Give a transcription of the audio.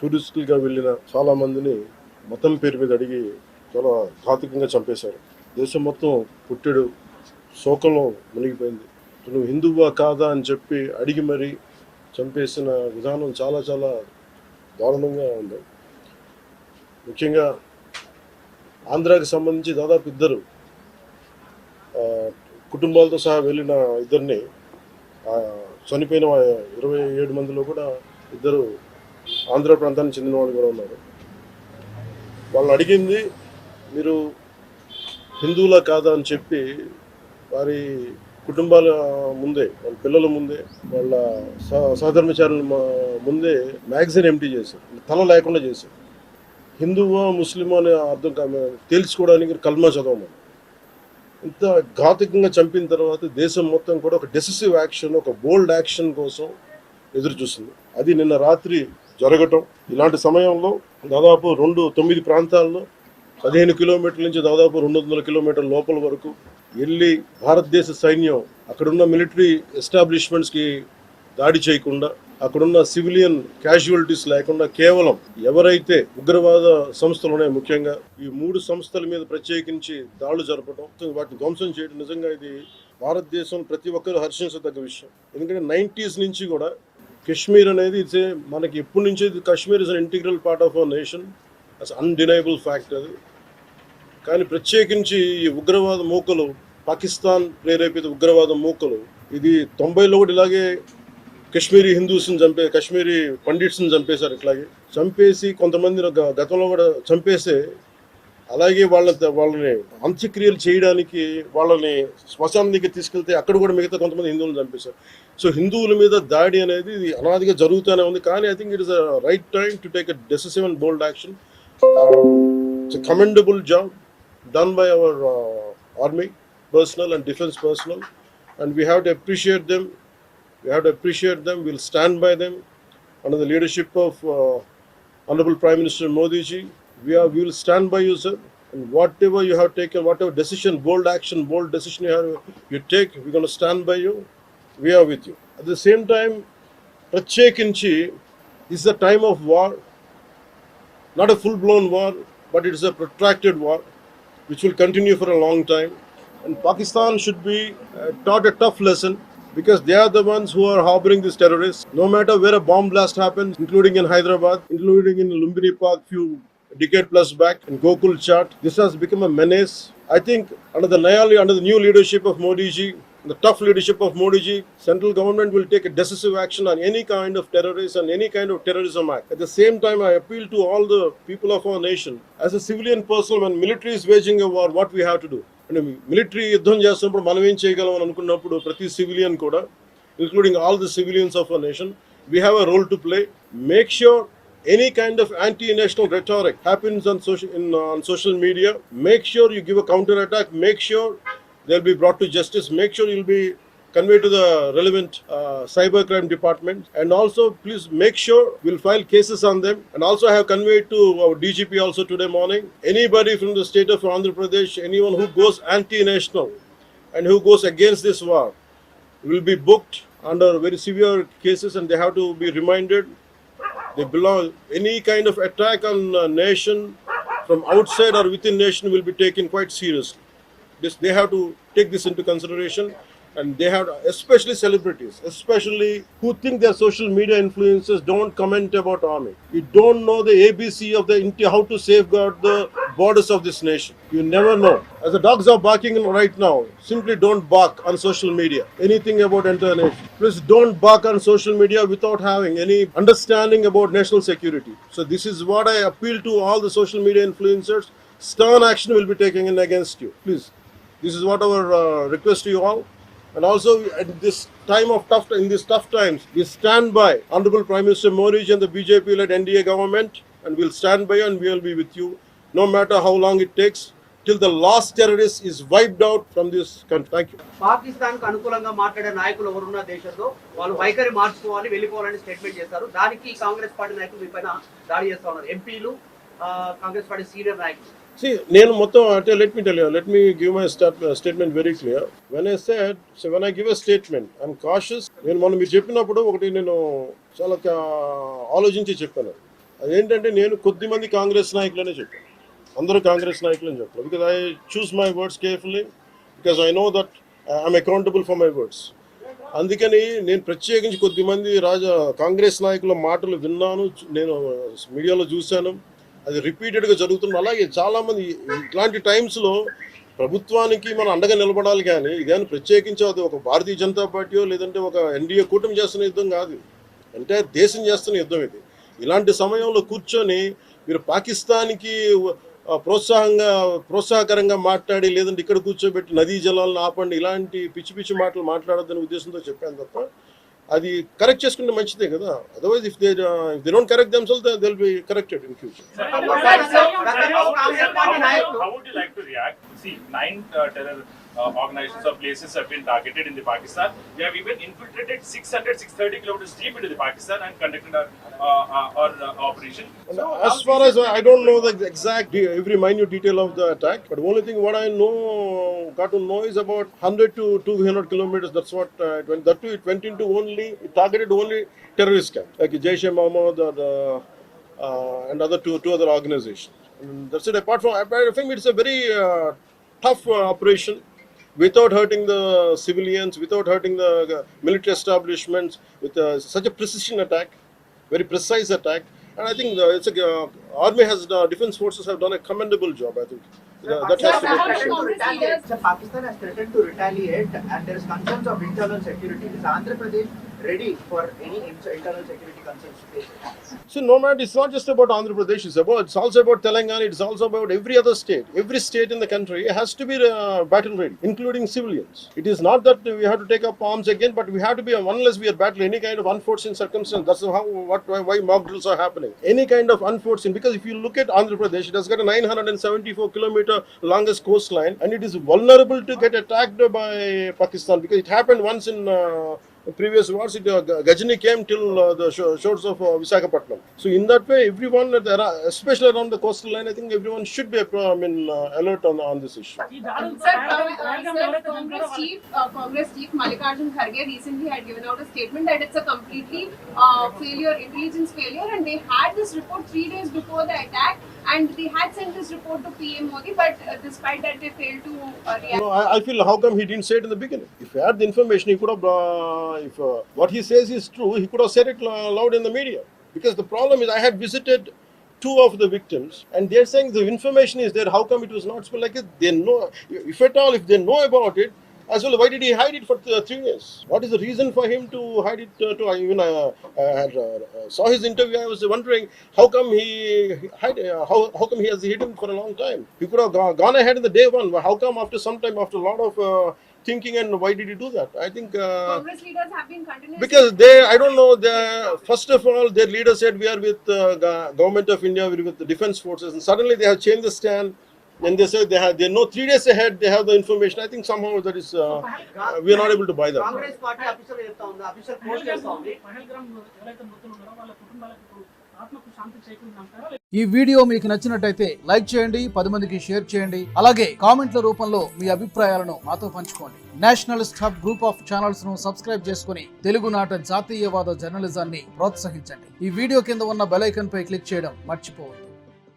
టూరిస్టులుగా వెళ్ళిన చాలా మందిని మతం పేరు మీద అడిగి చాలా ఘాతుకంగా చంపేశారు. దేశం మొత్తం పుట్టెడు శోకంలో మునిగిపోయింది. నువ్వు హిందువా కాదా అని చెప్పి అడిగి మరీ చంపేసిన విధానం చాలా చాలా దారుణంగా ఉంది. ముఖ్యంగా ఆంధ్రాకి సంబంధించి దాదాపు ఇద్దరు కుటుంబాలతో సహా వెళ్ళిన ఇద్దరిని చనిపోయిన 27 మందిలో కూడా ఇద్దరు ఆంధ్ర ప్రాంతానికి చెందిన వాళ్ళు కూడా ఉన్నారు. వాళ్ళు అడిగింది మీరు హిందువులా కాదా అని చెప్పి వారి కుటుంబాల ముందే, వాళ్ళ పిల్లల ముందే, వాళ్ళ సహధర్మచారుల ముందే మ్యాగజైన్ ఎంటీ చేశారు, తల లేకుండా చేశారు. హిందువా ముస్లిమా అనే అర్థం తేల్చుకోవడానికి కల్మా చదవమని. ఇంత ఘాతుకంగా చంపిన తర్వాత దేశం మొత్తం కూడా ఒక డెసిసివ్ యాక్షన్, ఒక బోల్డ్ యాక్షన్ కోసం ఎదురు చూస్తుంది. అది నిన్న రాత్రి జరగటం. ఇలాంటి సమయంలో దాదాపు 9 ప్రాంతాల్లో 15 కిలోమీటర్ల నుంచి దాదాపు 200 కిలోమీటర్ల లోపల వరకు వెళ్ళి భారతదేశ సైన్యం అక్కడున్న మిలిటరీ ఎస్టాబ్లిష్మెంట్స్కి దాడి చేయకుండా, అక్కడున్న సివిలియన్ క్యాజువాలిటీస్ లేకుండా కేవలం ఎవరైతే ఉగ్రవాద సంస్థలు ఉన్నాయో, ముఖ్యంగా ఈ 3 సంస్థల మీద ప్రత్యేకించి దాడులు జరపడం, వాటిని ధ్వంసం చేయడం నిజంగా ఇది భారతదేశం ప్రతి ఒక్కరు హర్షించదగ్గ విషయం. ఎందుకంటే 90s నుంచి కూడా కశ్మీర్ అనేది మనకి ఎప్పటి నుంచి Kashmir is an integral part of our nation, as undeniable fact అది. కానీ ప్రత్యేకించి ఈ ఉగ్రవాద మూకలు, పాకిస్తాన్ ప్రేరేపిత ఉగ్రవాద మూకలు, ఇది 90లో కూడా ఇలాగే కశ్మీరీ హిందూస్ని కశ్మీరీ పండిట్స్ని చంపేశారు. ఇట్లాగే చంపేసి కొంతమంది గతంలో కూడా చంపేస్తే అలాగే వాళ్ళని అంత్యక్రియలు చేయడానికి వాళ్ళని శ్మశానానికి తీసుకెళ్తే అక్కడ కూడా మిగతా కొంతమంది హిందువులను చంపేశారు. సో హిందువుల మీద దాడి అనేది ఇది అనాదిగా జరుగుతూనే ఉంది. కానీ I think it is a right time to take a decisive and bold action. It's a commendable job done by our army personnel and defense personnel, and we have to appreciate them. We'll stand by them under the leadership of Honorable Prime Minister Modi ji. We will stand by you, sir, and whatever you have taken, whatever decision, bold action, bold decision you take, we're going to stand by you. We are with you. At the same time, Prachekinchi is a time of war, not a full-blown war, but it is a protracted war which will continue for a long time. And Pakistan should be taught a tough lesson, because they are the ones who are harboring these terrorists. No matter where a bomb blast happens, including in Hyderabad, including in Lumbini Park few decade plus back, in Gokul Chat, this has become a menace. I think under the new leadership of Modi ji, the tough leadership of Modi ji, central government will take a decisive action on any kind of terrorism and any kind of terrorism act. At the same time, I appeal to all the people of our nation. As a civilian person, when military is waging a war, what we have to do? And military యుద్ధం చేస్తున్నప్పుడు మనం ఏం చేయగలం అని అనుకున్నప్పుడు ప్రతి civilian కూడా, including all the civilians of our nation, we have a role to play. Make sure any kind of anti-national rhetoric happens on social media. Make sure you give a counter attack. Make sure they'll be brought to justice. Make sure you'll be conveyed to the relevant cybercrime department. And also, please make sure we'll file cases on them. And also, I have conveyed to our DGP also today morning, anybody from the state of Andhra Pradesh, anyone who goes anti-national and who goes against this war will be booked under very severe cases, and they have to be reminded they belong. Any kind of attack on a nation from outside or within nation will be taken quite seriously. They have to take this into consideration, and they have to, especially celebrities, especially who think they're social media influencers, don't comment about army. You don't know the ABC of how to safeguard the borders of this nation. You never know. As the dogs are barking right now, simply don't bark on social media anything about entire nation. Please don't bark on social media without having any understanding about national security. So this is what I appeal to all the social media influencers. Stern action will be taken in against you. Please. This is what our request to you all. And also, at this time of these tough times, we stand by Honorable Prime Minister Modi and the BJP-led NDA government, and we'll stand by you and we'll be with you, no matter how long it takes, till the last terrorist is wiped out from this country. Thank you. Pakistan కు అనుకూలంగా మాట్లాడే నాయకులు ఎవరున్న దేశంలో వాళ్ళు వైఖరి మార్చుకోవాలి, వెళ్ళిపోవాలని statement చేస్తారు. దానికి కాంగ్రెస్ పార్టీ నాయకులు మీ పైన దాడి చేస్తా ఉన్నారు, ఎంపీలు, కాంగ్రెస్ పార్టీ సీనియర్ నాయకులు. See, let me tell you, let me give my statement very clear. When I give a statement, I'm cautious. నేను మీరు చెప్పినప్పుడు ఒకటి నేను చాలా ఆలోచించి చెప్పాను. అదేంటంటే నేను కొద్దిమంది కాంగ్రెస్ నాయకులనే చెప్పాను, అందరూ కాంగ్రెస్ నాయకులని చెప్పాను. Because I choose my words carefully, because I know that I'm accountable for my words. అందుకని నేను ప్రత్యేకించి కొద్దిమంది కాంగ్రెస్ నాయకుల మాటలు విన్నాను, నేను మీడియాలో చూశాను, అది రిపీటెడ్గా జరుగుతుంది. అలాగే చాలామంది ఇట్లాంటి టైమ్స్లో ప్రభుత్వానికి మనం అండగా నిలబడాలి, కానీ ఇదేమైనా ప్రత్యేకించి అది ఒక భారతీయ జనతా పార్టీయో లేదంటే ఒక ఎన్డీఏ కూటమి చేస్తున్న యుద్ధం కాదు, అంటే దేశం చేస్తున్న యుద్ధం ఇది. ఇలాంటి సమయంలో కూర్చొని మీరు పాకిస్తాన్కి ప్రోత్సాహకరంగా మాట్లాడి లేదంటే ఇక్కడ కూర్చోబెట్టి నదీ జలాలను ఆపండి ఇలాంటి పిచ్చి పిచ్చి మాటలు మాట్లాడొద్దనే ఉద్దేశంతో చెప్పాను తప్ప, అది కరెక్ట్ చేసుకుంటే మంచిదే కదా. Otherwise if they don't correct themselves they will be corrected in future. How would you like to react? See, 9 terror organizations or places have been targeted in the Pakistan. They have even infiltrated 630 kilometers deep into the Pakistan and conducted our operation. As far as I don't know the exact every minute detail of the attack, but only thing what I got to know is about 100 to 200 kilometers. That's what it went. That too, it went into it targeted only terrorist camps like Jaish-e-Mohammed and other two other organizations. And that's it. Apart from it's a very tough operation, without hurting the civilians, without hurting the military establishments, with such a precision attack, very precise attack. And I think army defense forces have done a commendable job. I think that has to be appreciated. So Pakistan has threatened to retaliate, and there is concerns of internal security. Is Andhra Pradesh ready for any internal security concerns to face attacks? So no matter, it's not just about Andhra Pradesh. It's also about Telangana. It's also about every other state. Every state in the country has to be battle ready, including civilians. It is not that we have to take up arms again, but we have to be, unless we are battling any kind of unforeseen circumstance. That's why mock drills are happening. Any kind of unforeseen, because if you look at Andhra Pradesh, it has got a 974 kilometer longest coastline, and it is vulnerable to get attacked by Pakistan, because it happened once in previous wars. Gajini came till the shores of Visakhapatnam. So in that way, everyone, especially around the coastal line, I think everyone should be alert on this issue. Congress chief Mallikarjun Kharge recently had given out a statement that it's a completely intelligence failure, and they had this report 3 days before the attack, and they had sent this report to PM Modi, but despite that they failed to react. No, I feel how come he didn't say it in the beginning? If he had the information, he could have, if what he says is true, he could have said it loud in the media. Because the problem is, I had visited 2 of the victims, and they're saying the information is there. How come it was not spoken? Like they know, if at all, if they know about it, as well, why did he hide it for 3 years? What is the reason for him to hide it? Saw his interview. I was wondering how come he hide. How come he has hidden for a long time? He could have gone ahead in the day one. How come after some time, after a lot of thinking, and why did he do that? I think Congress leaders have been continuously, because I don't know. First of all, their leader said we are with government of India, we are with the defense forces, and suddenly they have changed the stand. And they say they know 3 days ahead they have the information. I think somehow that is we are not able to buy that. Congress party official చెప్తా ఉంది, official post చేస్తా ఉంది. ఈ video మీకు నచ్చినట్టయితే like చేయండి, 10 మందికి share చేయండి. అలాగే కామెంట్ల రూపంలో మీ అభిప్రాయాలను మాతో పంచుకోండి. Nationalist hub group of channels ను సబ్స్క్రైబ్ చేసుకుని తెలుగునాట జాతీయవాద జర్నలిజాన్ని ప్రోత్సహించండి. ఈ వీడియో కింద ఉన్న బెల్ ఐకాన్ పై క్లిక్ చేయడం మర్చిపోవద్దు.